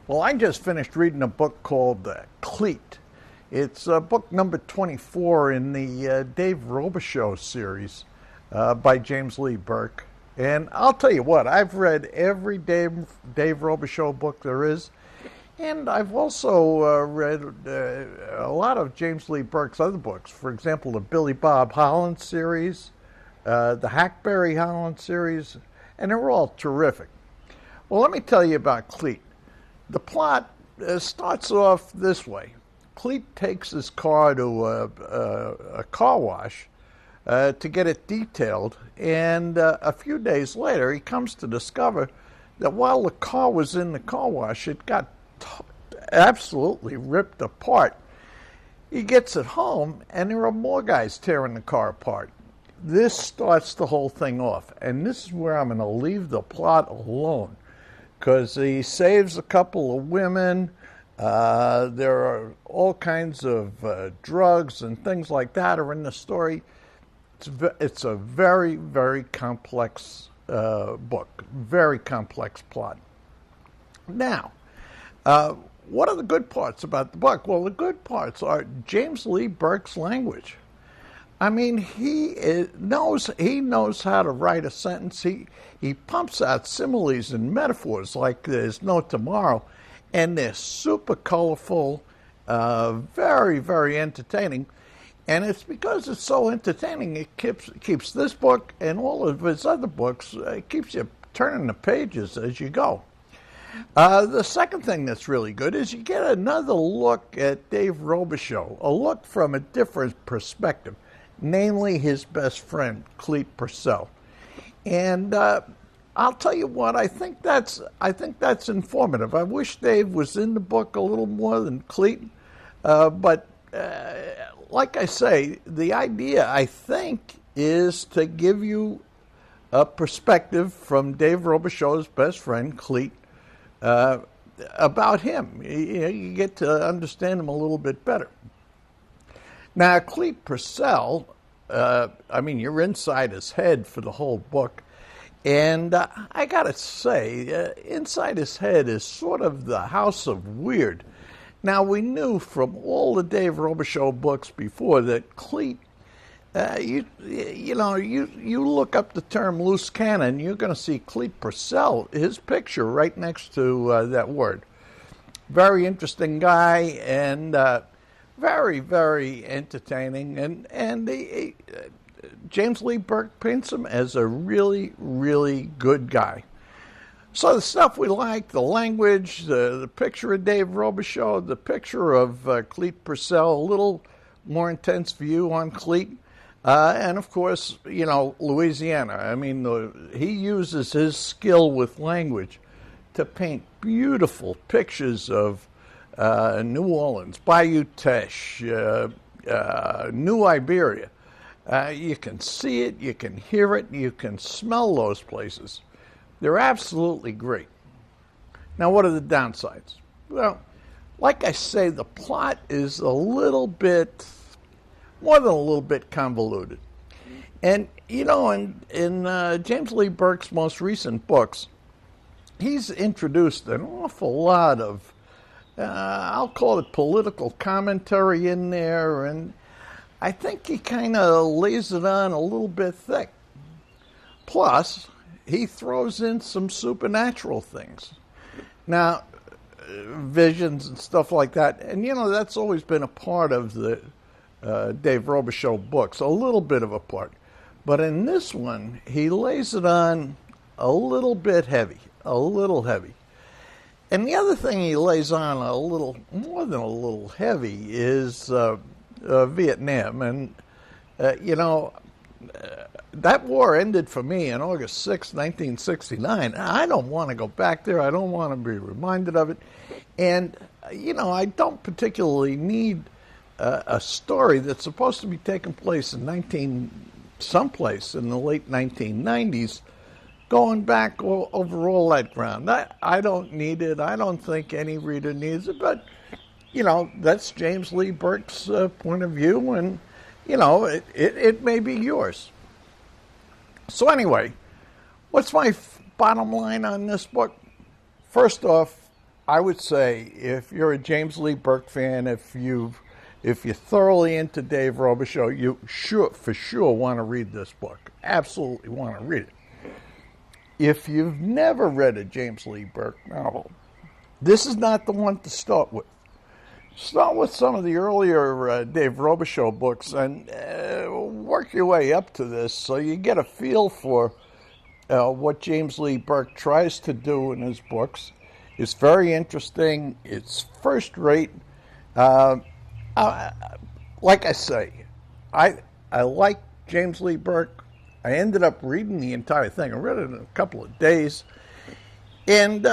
Well, I just finished reading a book called Clete. It's book number 24 in the Dave Robichaux series by James Lee Burke. And I'll tell you what, I've read every Dave Robichaux book there is. And I've also read a lot of James Lee Burke's other books. For example, the Billy Bob Holland series, the Hackberry Holland series, and they're all terrific. Well, let me tell you about Clete. The plot starts off this way. Clete takes his car to a car wash to get it detailed, and a few days later he comes to discover that while the car was in the car wash, it got absolutely ripped apart. He gets it home, and there are more guys tearing the car apart. This starts the whole thing off, and this is where I'm going to leave the plot alone, because he saves a couple of women. There are all kinds of drugs and things like that are in the story. It's a very, very complex book, very complex plot. Now, what are the good parts about the book? Well, the good parts are James Lee Burke's language. I mean, he knows how to write a sentence. He pumps out similes and metaphors like there's no tomorrow, and they're super colorful, very, very entertaining. And it's because it's so entertaining, it keeps this book and all of his other books, it keeps you turning the pages as you go. The second thing that's really good is you get another look at Dave Robichaux, a look from a different perspective, namely his best friend, Clete Purcell. And I'll tell you what, I think that's informative. I wish Dave was in the book a little more than Clete, but like I say, the idea, I think, is to give you a perspective from Dave Robichaux's best friend, Clete, about him. You get to understand him a little bit better. Now, Clete Purcell, you're inside his head for the whole book. And I got to say, inside his head is sort of the house of weird. Now, we knew from all the Dave Robichaux books before that Clete, you look up the term loose cannon, you're going to see Clete Purcell, his picture right next to that word. Very interesting guy, and very, very entertaining, and James Lee Burke paints him as a really, really good guy. So the stuff we like, the language, the picture of Dave Robichaux, the picture of Clete Purcell, a little more intense view on Clete, and of course, Louisiana. I mean, he uses his skill with language to paint beautiful pictures of New Orleans, Bayou Teche, New Iberia. You can see it, you can hear it, you can smell those places. They're absolutely great. Now, what are the downsides? Well, like I say, the plot is a little bit, more than a little bit convoluted. And, in James Lee Burke's most recent books, he's introduced an awful lot of, I'll call it political commentary in there, and I think he kind of lays it on a little bit thick. Plus, he throws in some supernatural things. Now, visions and stuff like that, and that's always been a part of the Dave Robichaux books, a little bit of a part. But in this one, he lays it on a little bit heavy, a little heavy. And the other thing he lays on a little, more than a little heavy, is Vietnam. And, that war ended for me on August 6, 1969. I don't want to go back there. I don't want to be reminded of it. And, I don't particularly need a story that's supposed to be taking place in someplace in the late 1990s, going back over all that ground. I don't need it. I don't think any reader needs it. But, that's James Lee Burke's point of view, and, it may be yours. So anyway, what's my bottom line on this book? First off, I would say if you're a James Lee Burke fan, if you're thoroughly into Dave Robichaux, you for sure want to read this book. Absolutely want to read it. If you've never read a James Lee Burke novel, this is not the one to start with. Start with some of the earlier Dave Robichaux books and work your way up to this so you get a feel for what James Lee Burke tries to do in his books. It's very interesting. It's first rate. Like I say, I like James Lee Burke. I ended up reading the entire thing. I read it in a couple of days, and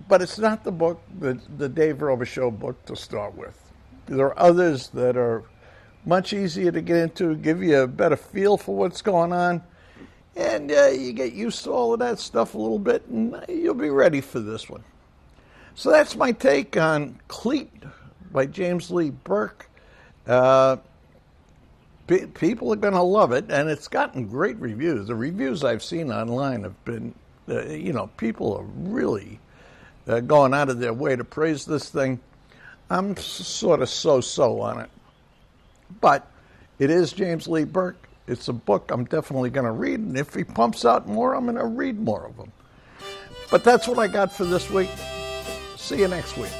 but it's not the book, the Dave Robichaux book to start with. There are others that are much easier to get into, give you a better feel for what's going on, and you get used to all of that stuff a little bit, and you'll be ready for this one. So that's my take on Clete by James Lee Burke. People are going to love it, and it's gotten great reviews. The reviews I've seen online have been, people are really going out of their way to praise this thing. I'm sort of so-so on it. But it is James Lee Burke. It's a book I'm definitely going to read, and if he pumps out more, I'm going to read more of them. But that's what I got for this week. See you next week.